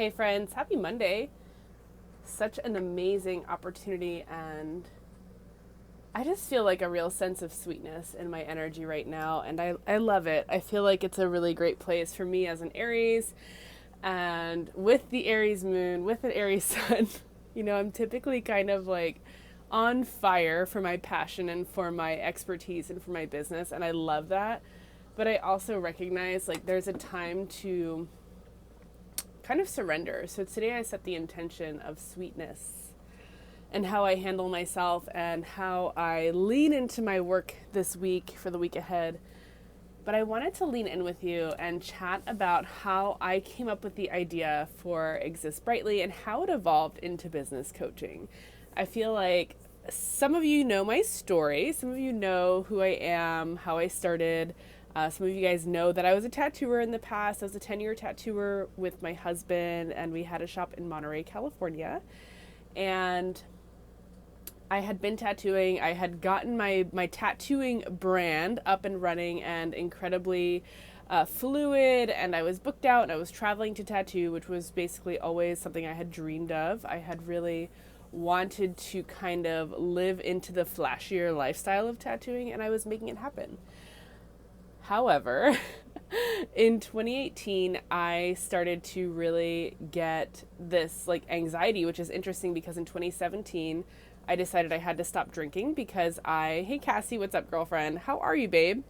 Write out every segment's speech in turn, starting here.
Hey friends, happy Monday. Such an amazing opportunity, and I just feel like a real sense of sweetness in my energy right now, and I love it. I feel like it's a really great place for me as an Aries, and with the Aries moon, with an Aries sun, I'm typically kind of like on fire for my passion and for my expertise and for my business, and I love that. But I also recognize like there's a time to kind of surrender. So today I set the intention of sweetness and how I handle myself and how I lean into my work this week for the week ahead. But I wanted to lean in with you and chat about how I came up with the idea for Exist Brightly and how it evolved into business coaching. I feel like some of you know my story, some of you know who I am, how I started. Some of you guys know that I was a tattooer in the past. I was a 10-year tattooer with my husband, and we had a shop in Monterey, California. And I had been tattooing. I had gotten my tattooing brand up and running and incredibly fluid, and I was booked out, and I was traveling to tattoo, which was basically always something I had dreamed of. I had really wanted to kind of live into the flashier lifestyle of tattooing, and I was making it happen. However, in 2018, I started to really get this like anxiety, which is interesting because in 2017, I decided I had to stop drinking because hey Cassie, what's up, girlfriend? How are you, babe?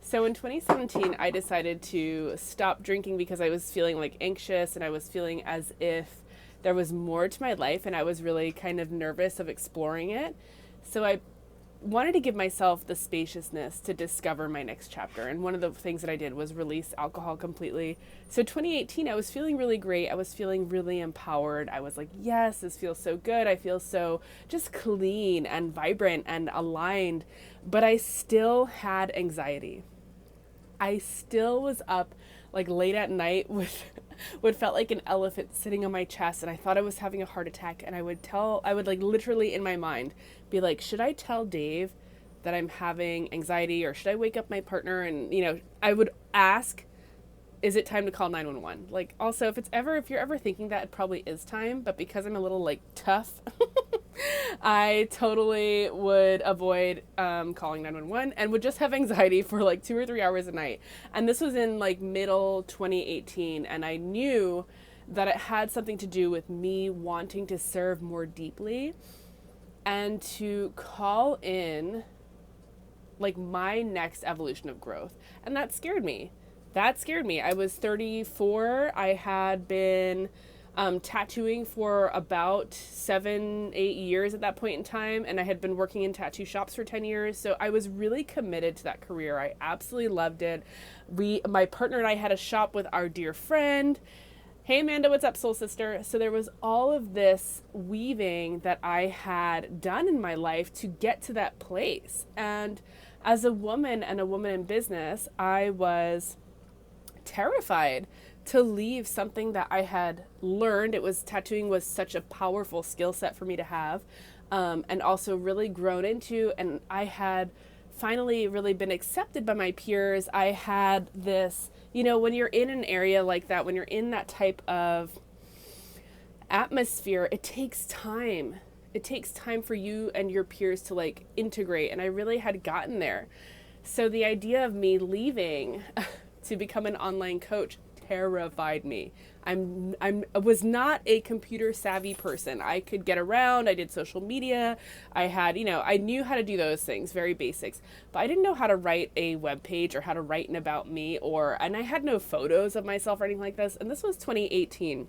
So in 2017, I decided to stop drinking because I was feeling like anxious and I was feeling as if there was more to my life and I was really kind of nervous of exploring it. So I wanted to give myself the spaciousness to discover my next chapter. And one of the things that I did was release alcohol completely. So 2018, I was feeling really great. I was feeling really empowered. I was like, yes, this feels so good. I feel so just clean and vibrant and aligned. But I still had anxiety. I still was up like late at night with what felt like an elephant sitting on my chest, and I thought I was having a heart attack, and I would like literally in my mind be like, should I tell Dave that I'm having anxiety, or should I wake up my partner? And I would ask, is it time to call 911? Like, also, if you're ever thinking that, it probably is time, but because I'm a little like tough, I totally would avoid calling 911 and would just have anxiety for like 2 or 3 hours a night. And this was in like middle 2018, and I knew that it had something to do with me wanting to serve more deeply and to call in like my next evolution of growth. And that scared me. I was 34. I had been tattooing for about 7-8 years at that point in time, and I had been working in tattoo shops for 10 years. So I was really committed to that career. I absolutely loved it. My partner and I had a shop with our dear friend. Hey Amanda, what's up, soul sister? So there was all of this weaving that I had done in my life to get to that place. And as a woman and a woman in business, I was terrified to leave something that I had learned. Tattooing was such a powerful skill set for me to have, and also really grown into, and I had finally really been accepted by my peers. I had this, when you're in an area like that, when you're in that type of atmosphere, it takes time. It takes time for you and your peers to like integrate, and I really had gotten there. So the idea of me leaving to become an online coach terrified me. I was not a computer savvy person. I could get around. I did social media. I had, I knew how to do those things, very basics, but I didn't know how to write a web page or how to write an about me, and I had no photos of myself or anything like this. And this was 2018.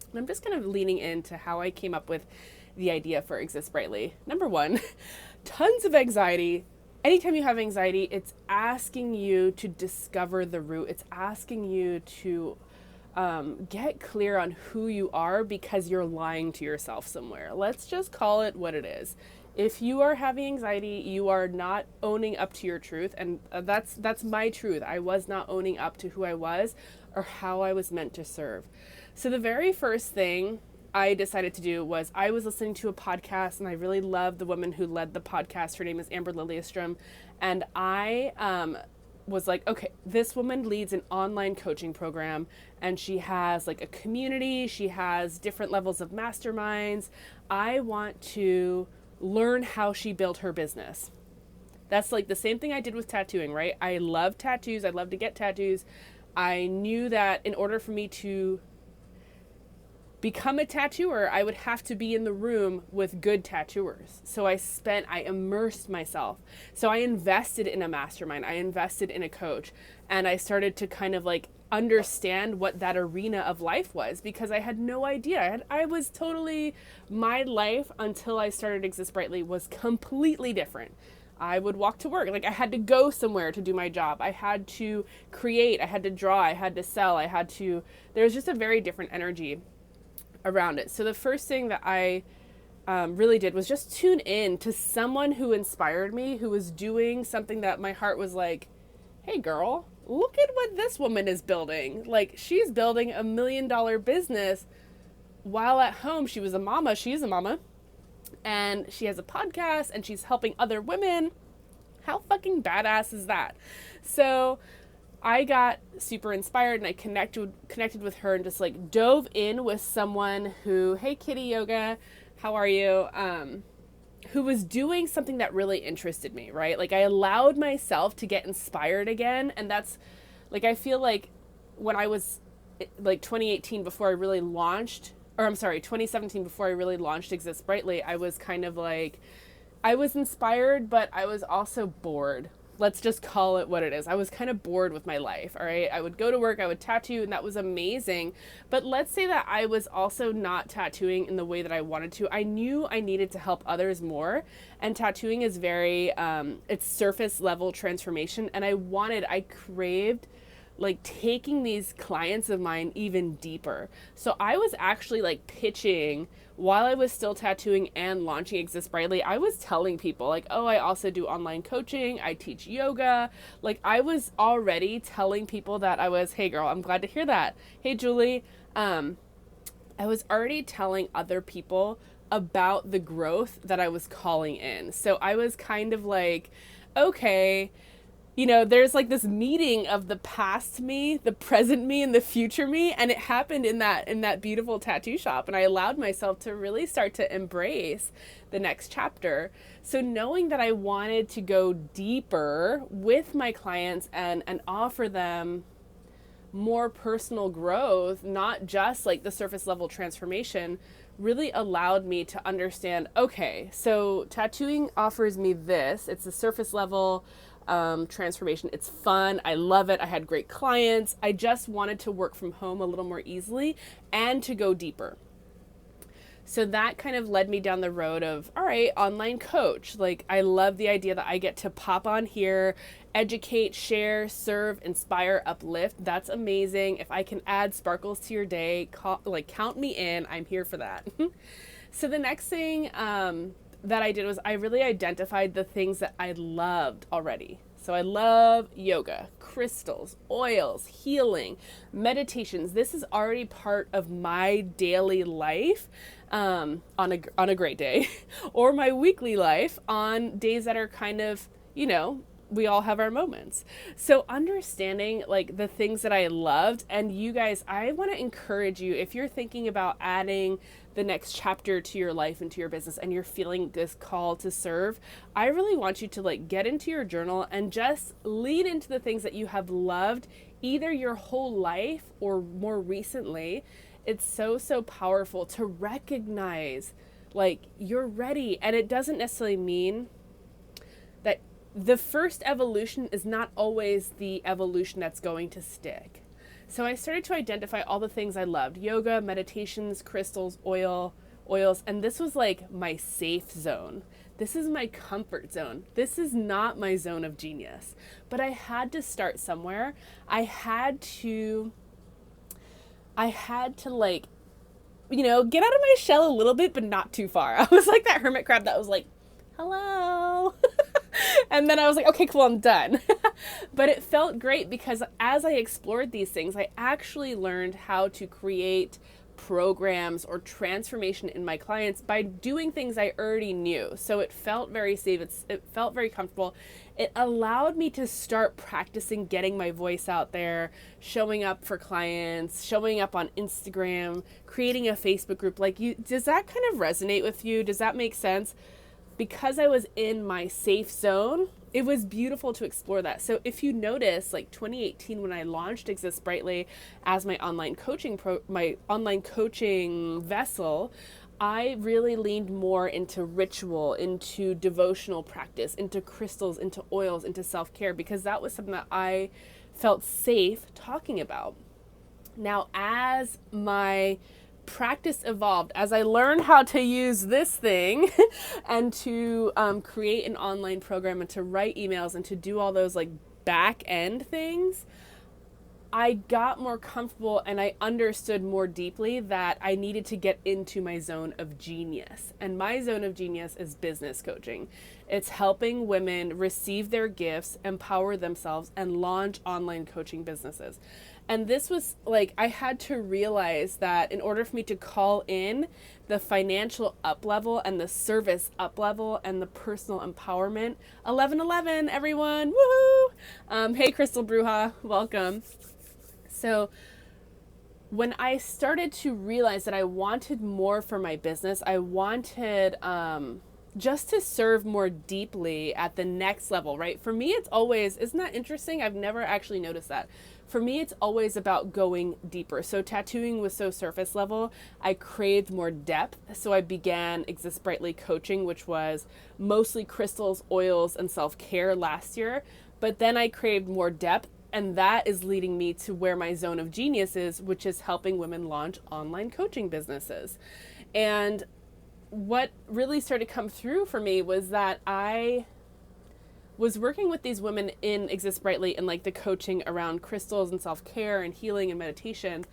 And I'm just kind of leaning into how I came up with the idea for Exist Brightly. Number one, tons of anxiety. Anytime you have anxiety, it's asking you to discover the root. It's asking you to get clear on who you are because you're lying to yourself somewhere. Let's just call it what it is. If you are having anxiety, you are not owning up to your truth. And that's my truth. I was not owning up to who I was or how I was meant to serve. So the very first thing I decided to do was I was listening to a podcast, and I really loved the woman who led the podcast. Her name is Amber Liliestrom. And I was like, okay, this woman leads an online coaching program and she has like a community, she has different levels of masterminds. I want to learn how she built her business. That's like the same thing I did with tattooing, right? I love tattoos. I love to get tattoos. I knew that in order for me to become a tattooer, I would have to be in the room with good tattooers. So I immersed myself. So I invested in a mastermind. I invested in a coach. And I started to kind of like understand what that arena of life was, because I had no idea. I was totally, my life until I started Exist Brightly was completely different. I would walk to work. Like I had to go somewhere to do my job. I had to create. I had to draw. I had to sell. There was just a very different energy around it. So the first thing that I really did was just tune in to someone who inspired me, who was doing something that my heart was like, hey girl, look at what this woman is building. Like she's building $1 million business while at home. She's a mama, and she has a podcast and she's helping other women. How fucking badass is that? So I got super inspired and I connected with her and just like dove in with someone who, hey Kitty Yoga, how are you? Who was doing something that really interested me, right? Like I allowed myself to get inspired again. And that's like, I feel like when I was like 2017 before I really launched Exist Brightly, I was kind of like, I was inspired, but I was also bored. Let's just call it what it is. I was kind of bored with my life, all right? I would go to work, I would tattoo, and that was amazing. But let's say that I was also not tattooing in the way that I wanted to. I knew I needed to help others more. And tattooing is very, it's surface level transformation. And I craved like taking these clients of mine even deeper. So I was actually like pitching while I was still tattooing and launching Exist Brightly. I was telling people like, oh, I also do online coaching. I teach yoga. Like I was already telling people that hey girl, I'm glad to hear that. Hey Julie. I was already telling other people about the growth that I was calling in. So I was kind of like, okay, you know, there's like this meeting of the past me, the present me, and the future me. And it happened in that beautiful tattoo shop. And I allowed myself to really start to embrace the next chapter. So knowing that I wanted to go deeper with my clients and offer them more personal growth, not just like the surface level transformation, really allowed me to understand, okay, so tattooing offers me this. It's a surface level transformation. It's fun. I love it. I had great clients. I just wanted to work from home a little more easily and to go deeper. So that kind of led me down the road of, all right, online coach. Like I love the idea that I get to pop on here, educate, share, serve, inspire, uplift. That's amazing. If I can add sparkles to your day, count me in. I'm here for that. So the next thing that I did was I really identified the things that I loved already. So I love yoga, crystals, oils, healing, meditations. This is already part of my daily life on a great day or my weekly life on days that are kind of, you know, we all have our moments. So understanding like the things that I loved, and you guys, I want to encourage you, if you're thinking about adding the next chapter to your life and to your business and you're feeling this call to serve, I really want you to like get into your journal and just lean into the things that you have loved either your whole life or more recently. It's so powerful to recognize like you're ready. And it doesn't necessarily mean that the first evolution is not always the evolution that's going to stick. So I started to identify all the things I loved: yoga, meditations, crystals, oils, and this was like my safe zone. This is my comfort zone. This is not my zone of genius. But I had to start somewhere. I had to like, you know, get out of my shell a little bit, but not too far. I was like that hermit crab that was like, hello. And then I was like, okay, cool, I'm done. But it felt great because as I explored these things, I actually learned how to create programs or transformation in my clients by doing things I already knew. So it felt very safe. It felt very comfortable. It allowed me to start practicing getting my voice out there, showing up for clients, showing up on Instagram, creating a Facebook group. Like, does that kind of resonate with you? Does that make sense? Because I was in my safe zone, it was beautiful to explore that. So if you notice, like 2018, when I launched Exist Brightly as my online coaching vessel, I really leaned more into ritual, into devotional practice, into crystals, into oils, into self-care, because that was something that I felt safe talking about. Now, as my practice evolved, as I learned how to use this thing and to create an online program and to write emails and to do all those like back end things, I got more comfortable and I understood more deeply that I needed to get into my zone of genius. And my zone of genius is business coaching. It's helping women receive their gifts, empower themselves, and launch online coaching businesses. And this was like, I had to realize that in order for me to call in the financial up level and the service up level and the personal empowerment, 1111 everyone, woohoo! Hey Crystal Bruja, welcome. So when I started to realize that I wanted more for my business, I wanted just to serve more deeply at the next level, right? For me, it's always, isn't that interesting? I've never actually noticed that. For me, it's always about going deeper. So tattooing was so surface level. I craved more depth. So I began Exist Brightly coaching, which was mostly crystals, oils, and self-care last year. But then I craved more depth. And that is leading me to where my zone of genius is, which is helping women launch online coaching businesses. And what really started to come through for me was that I was working with these women in Exist Brightly and like the coaching around crystals and self-care and healing and meditation,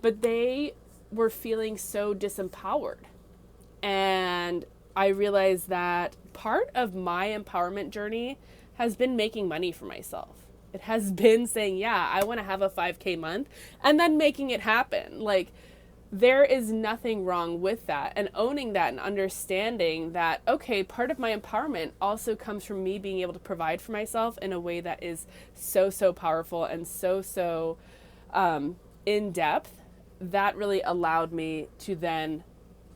but they were feeling so disempowered. And I realized that part of my empowerment journey has been making money for myself. It has been saying, yeah, I want to have a 5K month, and then making it happen. Like, there is nothing wrong with that, and owning that and understanding that, okay, part of my empowerment also comes from me being able to provide for myself in a way that is so, so powerful and so in depth. That really allowed me to then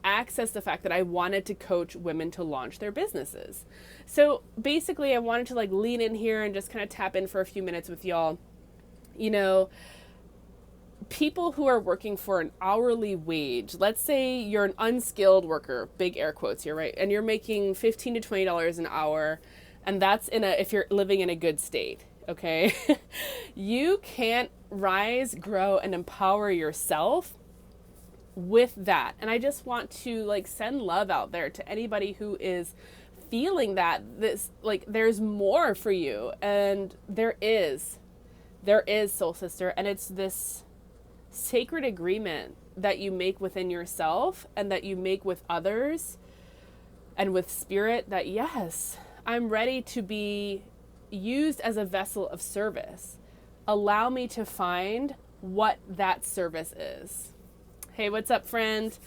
access the fact that I wanted to coach women to launch their businesses. So basically I wanted to like lean in here and just kind of tap in for a few minutes with y'all. You know, people who are working for an hourly wage, let's say you're an unskilled worker, big air quotes here, right? And you're making $15 to $20 an hour, and that's if you're living in a good state, okay? You can't rise, grow, and empower yourself with that. And I just want to like send love out there to anybody who is feeling that this, like, there's more for you. And there is, soul sister. And it's this sacred agreement that you make within yourself and that you make with others and with spirit that, yes, I'm ready to be used as a vessel of service. Allow me to find what that service is. Hey, what's up, friend?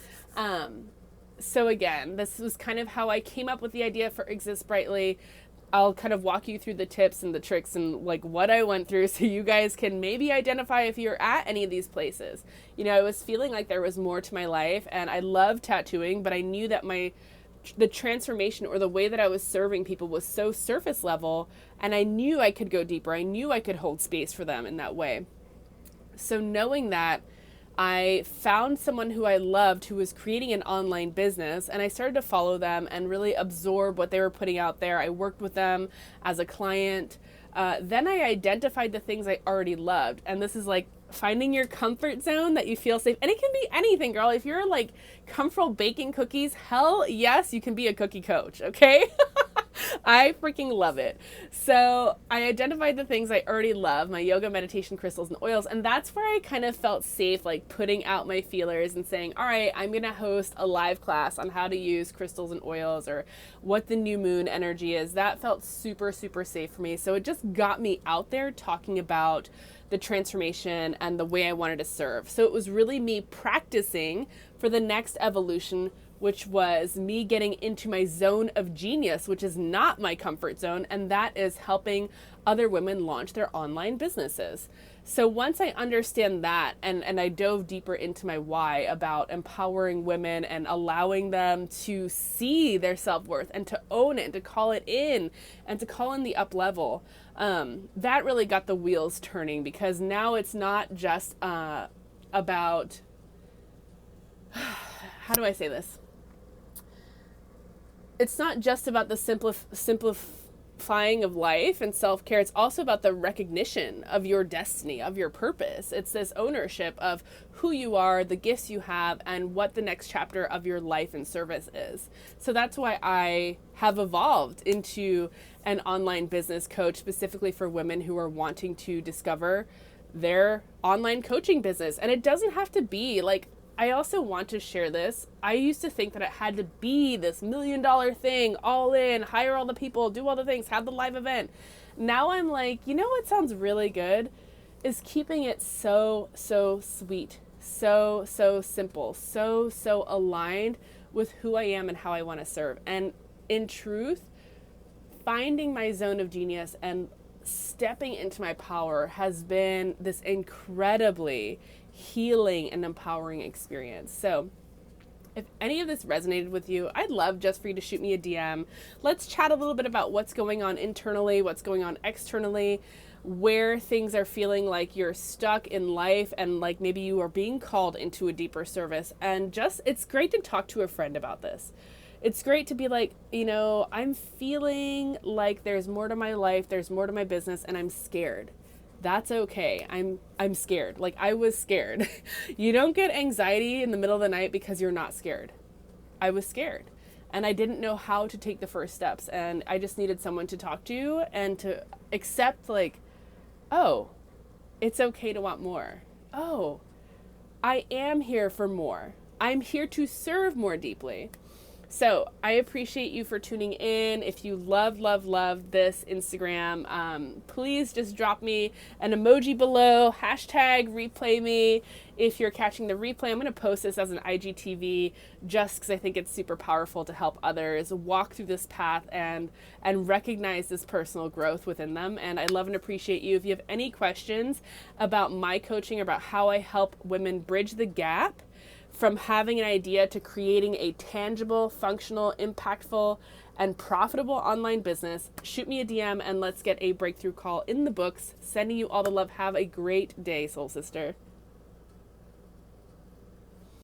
So again, this was kind of how I came up with the idea for Exist Brightly. I'll kind of walk you through the tips and the tricks and like what I went through so you guys can maybe identify if you're at any of these places. You know, I was feeling like there was more to my life, and I love tattooing, but I knew that the transformation or the way that I was serving people was so surface level, and I knew I could go deeper. I knew I could hold space for them in that way. So knowing that, I found someone who I loved who was creating an online business, and I started to follow them and really absorb what they were putting out there. I worked with them as a client. Then I identified the things I already loved. And this is like finding your comfort zone that you feel safe. And it can be anything, girl. If you're like comfortable baking cookies, hell yes, you can be a cookie coach, okay? I freaking love it. So I identified the things I already love, my yoga, meditation, crystals, and oils. And that's where I kind of felt safe, like putting out my feelers and saying, all right, I'm going to host a live class on how to use crystals and oils or what the new moon energy is. That felt super, super safe for me. So it just got me out there talking about the transformation and the way I wanted to serve. So it was really me practicing for the next evolution, which was me getting into my zone of genius, which is not my comfort zone, and that is helping other women launch their online businesses. So once I understand that, and I dove deeper into my why about empowering women and allowing them to see their self-worth and to own it and to call it in and to call in the up level, that really got the wheels turning, because now it's not just about, how do I say this? It's not just about the simplifying of life and self-care. It's also about the recognition of your destiny, of your purpose. It's this ownership of who you are, the gifts you have, and what the next chapter of your life and service is. So that's why I have evolved into an online business coach specifically for women who are wanting to discover their online coaching business. And it doesn't have to be like, I also want to share this. I used to think that it had to be this $1 million thing, all in, hire all the people, do all the things, have the live event. Now I'm like, you know what sounds really good is keeping it so sweet, so simple, so aligned with who I am and how I want to serve. And in truth, finding my zone of genius and stepping into my power has been this incredibly healing and empowering experience. So if any of this resonated with you, I'd love just for you to shoot me a DM. Let's chat a little bit about what's going on internally, what's going on externally, where things are feeling like you're stuck in life and like maybe you are being called into a deeper service. And just, it's great to talk to a friend about this. It's great to be like, you know, I'm feeling like there's more to my life, there's more to my business, and I'm scared. That's okay. I'm scared. Like, I was scared. You don't get anxiety in the middle of the night because you're not scared. I was scared and I didn't know how to take the first steps, and I just needed someone to talk to and to accept, like, oh, it's okay to want more. Oh, I am here for more. I'm here to serve more deeply. So I appreciate you for tuning in. If you love this Instagram, please just drop me an emoji below, hashtag replay me. If you're catching the replay, I'm going to post this as an IGTV just because I think it's super powerful to help others walk through this path and recognize this personal growth within them. And I love and appreciate you. If you have any questions about my coaching, about how I help women bridge the gap from having an idea to creating a tangible, functional, impactful, and profitable online business, shoot me a DM and let's get a breakthrough call in the books. Sending you all the love. Have a great day, soul sister.